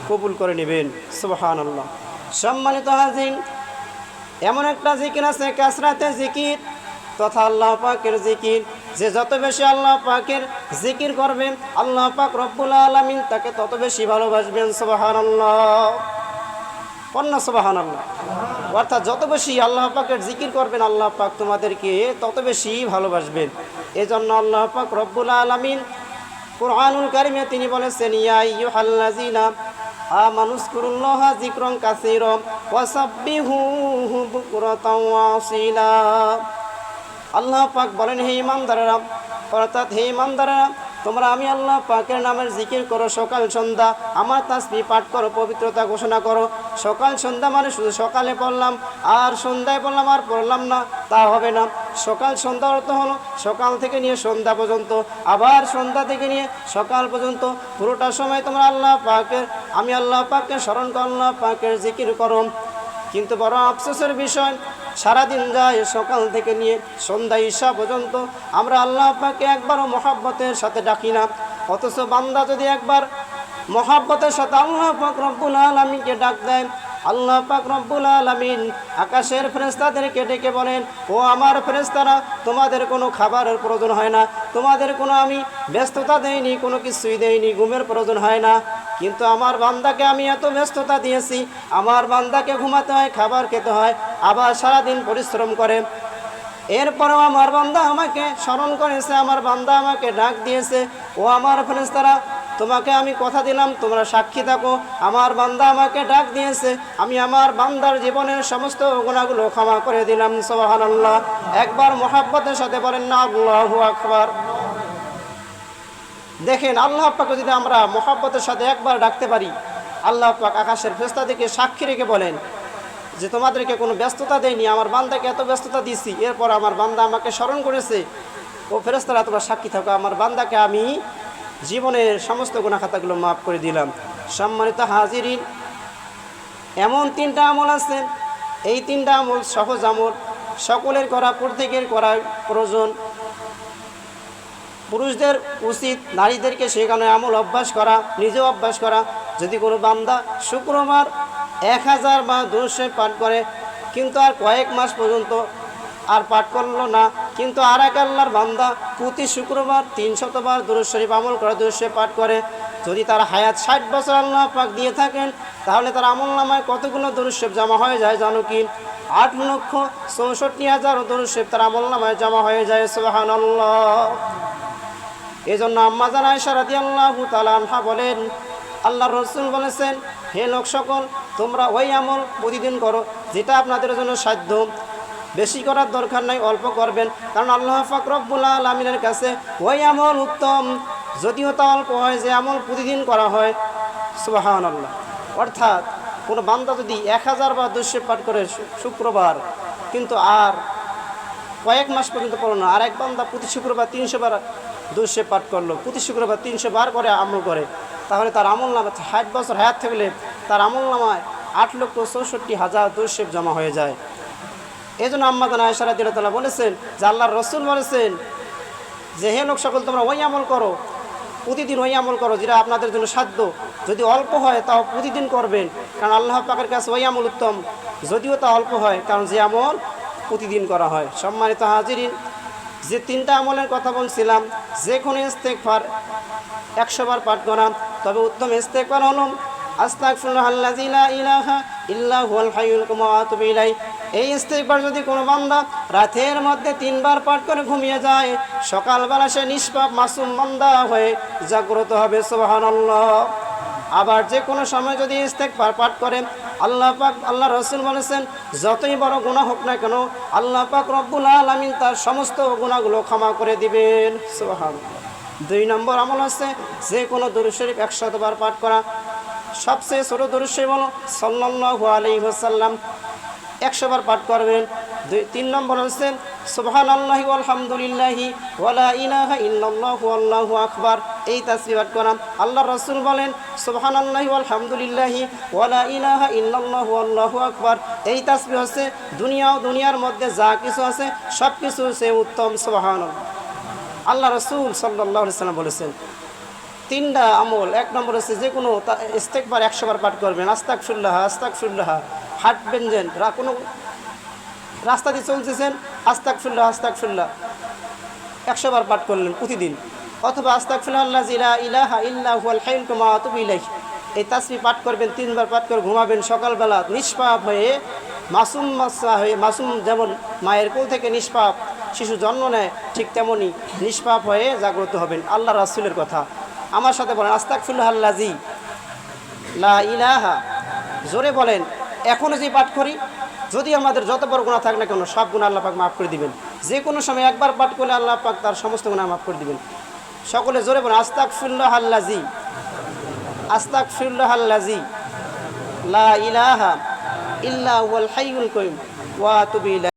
কবুল করে নেবেন। সুবহানাল্লাহ। সম্মানিত হাজির, এমন একটা জিকির আছে কাসরাতে জিকির তথা আল্লাহ পাকের জিকির, যে যত বেশি আল্লাহ পাকের জিকির করবেন আল্লাহ পাক রব্বুল আলামিন তাকে তত বেশি ভালোবাসবেন। সুবহানাল্লাহ, পন্না সুবহানাল্লাহ। অর্থাৎ যত বেশি আল্লাহ পাকের জিকির করবেন আল্লাহ পাক তোমাদেরকে তত বেশি ভালোবাসবেন। এজন্য আল্লাহ পাক রব্বুল আলামিন কুরআনুল কারীমে তিনি বলেছেন, ইয়া আইয়ুহাল্লাযীনা আমানুযকুরুল্লাহা যিকরান কাসীরা ওয়াসাব্বিহুহু বুকরাতাও ওয়া আসীলা। আল্লাহ পাক বলেন, হে ঈমানদারেরা, অর্থাৎ হে ঈমানদারেরা, তোমরা আমি আল্লাহ পাকের নামের জিকির করো সকাল সন্ধ্যা, আমার তাসবিহ পাঠ করো, পবিত্রতা ঘোষণা করো। সকাল সন্ধ্যা মানে শুধু সকালে পড়লাম আর সন্ধ্যায় পড়লাম আর পড়লাম না, তা হবে না। সকাল সন্ধ্যা অর্থ হলো সকাল থেকে নিয়ে সন্ধ্যা পর্যন্ত, আবার সন্ধ্যা থেকে নিয়ে সকাল পর্যন্ত পুরোটা সময় তোমরা আল্লাহ পাকের, আমি আল্লাহ পাককে স্মরণ করো, আল্লাহ পাকের জিকির করো। কিন্তু বড় আফসোসের বিষয়, সারাদিন যায় সকাল থেকে নিয়ে সন্ধ্যা ঈশা পর্যন্ত আমরা আল্লাহ পাককে একবারও মহাব্বতের সাথে ডাকি না। অথচ বান্দা যদি একবার মহাব্বতের সাথে আল্লাহ পাক রব্বুল আলামিনকে ডাক দেয়, আল্লাহ পাক রব্বুল আলামিন আকাশের ফেরেশতাদেরকে ডেকে বলেন, ও আমার ফেরেশতারা, তোমাদের কোনো খাবারের প্রয়োজন হয় না, তোমাদের কোনো আমি ব্যস্ততা দেইনি, কোনো কিছুই দেইনি, ঘুমের প্রয়োজন হয় না। কিন্তু আমার বান্দাকে আমি এত ব্যস্ততা দিয়েছি, আমার বান্দাকে ঘুমাতে হয়, খাবার খেতে হয়, আবার সারাদিন পরিশ্রম করে, এরপরেও আমার বান্দা আমাকে স্মরণ করেছে, আমার বান্দা আমাকে ডাক দিয়েছে। ও আমার ফেরেশতারা, তোমাকে আমি কথা দিলাম, তোমরা সাক্ষী থাকো, আমার বান্দা আমাকে ডাক দিয়েছে, আমি আমার বান্দার জীবনের সমস্ত গুনাহগুলো ক্ষমা করে দিলাম। সুবহানাল্লাহ। একবার মহাব্বতের সাথে বলেন না আল্লাহু আকবার। দেখেন, আল্লাহ পাককে যদি আমরা মহাব্বতের সাথে একবার ডাকতে পারি, আল্লাহ পাক আকাশের ফেরেশতাদেরকে সাক্ষী রেখে বলেন যে তোমাদেরকে কোনো ব্যস্ততা দেয়নি, আমার বান্দাকে এত ব্যস্ততা দিয়েছি, এরপর আমার বান্দা আমাকে স্মরণ করেছে। ও ফেরেশতারা, তোমরা সাক্ষী থাকো, আমার বান্দাকে আমি জীবনের সমস্ত গুনাহ খাতাগুলো মাফ করে দিলাম। সম্মানিত হাজিরিন, এমন তিনটা আমল আছে, এই তিনটা আমল সহজ আমল, সকলের করা, প্রত্যেকের করা প্রয়োজন। পুরুষদের উচিত নারীদেরকে সেখানে আমল অভ্যাস করা, নিজেও অভ্যাস করা। যদি কোনো বান্দা শুক্রবার 1000 বা 200 পাঠ করে, কিন্তু আর কয়েক মাস পর্যন্ত আর পাঠ করলো না, কিন্তু আর এক আল্লাহর বান্দা প্রতি শুক্রবার 300 বার দুরূদ শরীফ আমল করে, 200 পাঠ করে, যদি তার হায়াত 60 বছর আল্লাহ পাক দিয়ে থাকেন, তাহলে তার আমল নামায় কতগুলো দুরূদ শরীফ জমা হয়ে যায় জানো কি? 8,64,000 দুরূদ শরীফ তার আমল নামায় জমা হয়ে যায়। সুবহানাল্লাহ। এই জন্য আম্মা জান আয়েশা রাদিয়াল্লাহু তাআলা আনহা বলেন, আল্লাহর রাসূল বলেছেন, হে লোক সকল, তোমরা ওই আমল প্রতিদিন করো যেটা আপনাদের জন্য সাধ্য, বেশি করার দরকার নাই, অল্প করবেন, কারণ আল্লাহ পাক রব্বুল আলামিনের কাছে ওই আমল উত্তম, যদিও তা অল্প হয়, যে আমল প্রতিদিন করা হয়। সুবহানাল্লাহ। অর্থাৎ কোনো বান্দা যদি 1000 বা 200 পাঠ করে শুক্রবার, কিন্তু আর কয়েক মাস পর্যন্ত পড়লো না, আর এক বান্দা প্রতি শুক্রবার 300 বার 200 পাঠ করলো, প্রতি শুক্রবার 300 বার করে আমল করে, তাহলে তার আমল নামায় 60 বছর হায়াত থাকলে তার আমল নামায় 8,64,000 দুরূদ শরীফ জমা হয়ে যায়। এই জন্য আম্মা জান আয়েশা রাদিয়াল্লাহু তাআলা বলেছেন যে আল্লাহর রাসূল বলেছেন যে হে লোক সকল, তোমরা ওই আমল করো, প্রতিদিন ওই আমল করো যেটা আপনাদের জন্য সাধ্য, যদি অল্প হয় তাও প্রতিদিন করবেন, কারণ আল্লাহ পাকের কাছে ওই আমল উত্তম, যদিও তা অল্প হয়, কারণ যে আমল প্রতিদিন করা হয়। সম্মানিত হাজিরিন, যে তিনটা আমলের কথা বলছিলাম, যে কোনো ইস্তেগফার 100 বার পাঠ করা, তবে উত্তম ইস্তেগফার হলো আস্তাগফিরুল্লাহাল্লাযী লা ইলাহা ইল্লা হুয়াল হাইয়ুল কাইয়্যুম ওয়া আতুবু ইলাইহি। এই ইস্তেগফার যদি কোনো বান্দা রাতের মধ্যে 3 বার পাঠ করে ঘুমিয়ে যায়, সকালবেলা সে নিষ্পাপ মাসুম বান্দা হয়ে জাগ্রত হবে। সুবহানাল্লাহ। আবার যে কোনো সময় যদি ইস্তেগফার পাঠ করে, আল্লাহ পাক, আল্লাহ রাসূল বলেছেন, যতই বড় গুনাহ হোক না কেন আল্লাহ পাক রব্বুল আলামিন তার সমস্ত গুনাহগুলো ক্ষমা করে দিবেন। সুবহানাল্লাহ। 2 নম্বর আমল আছে যে কোনো দুরূদ শরীফ 100 বার পাঠ করা। সবচেয়ে ছোট দুরূদ শরীফ হলো সাল্লাল্লাহু আলাইহি ওয়াসাল্লাম, 100 বার পাঠ করবেন। 3 নম্বর হচ্ছে সুবহানাল্লাহি ওয়াল হামদুলিল্লাহি ওয়া লা ইলাহা ইল্লাল্লাহু আল্লাহু আকবার, এই তাসবিহ পাঠ করা। আল্লাহর রাসূল বলেন, সুবহানাল্লাহি ওয়াল হামদুলিল্লাহি ওয়া লা ইলাহা ইল্লাল্লাহু আল্লাহু আকবার, এই তাসবিহ হচ্ছে দুনিয়া ও দুনিয়ার মধ্যে যা কিছু আছে সব কিছু সে উত্তম। সুবহানাল্লাহ। আল্লাহ রাসূল সাল্লাল্লাহু আলাইহি ওয়াসাল্লাম বলেছেন, তিনটা আমল। এক নম্বর হচ্ছে যে কোনো ইস্তেগফার 100 বার পাঠ করবেন, আস্তাগফিরুল্লাহ আস্তাগফিরুল্লাহ। হাঁটবেন যেন কোনো রাস্তা দিয়ে চলতেছেন, আস্তাগফিরুল্লাহ আস্তাগফিরুল্লাহ 100 বার পাঠ করলেন প্রতিদিন। অথবা আস্তাগফিরুল্লাহ লা ইলাহা ইল্লা হুয়াল হাইয়ুল কাইয়ুম ওয়া আতুবু ইলাইহি, এই তাসবিহ পাঠ করবেন, 3 বার পাঠ করে ঘুমাবেন। সকালবেলা নিষ্পাপ হয়ে মাসুম হয়ে, মাসুম যেমন মায়ের কোল থেকে নিষ্পাপ শিশু জন্ম নেয়, ঠিক তেমনই নিষ্পাপ হয়ে জাগ্রত হবেন। আল্লাহ রাসূলের কথা। আমার সাথে বলেন আস্তাগফিরুল্লাহি লা ইলাহা, জোরে বলেন। এখনও যে পাঠ করি, যদি আমাদের যত বড় গুনাহ থাক না কেন, সব গুনাহ আল্লাহ পাক মাফ করে দিবেন। যে কোনো সময় একবার পাঠ করলে আল্লাহ পাক তার সমস্ত গুনাহ মাফ করে দিবেন। সকলে জোরে বলেন আস্তাগফিরুল্লাহাল্লাযী, আস্তাগফিরুল্লাহাল্লাযী লা ইলাহা ইল্লা হুয়াল হাইয়ুল কাইয়ুম ওয়া আতুবু ইলাইহি।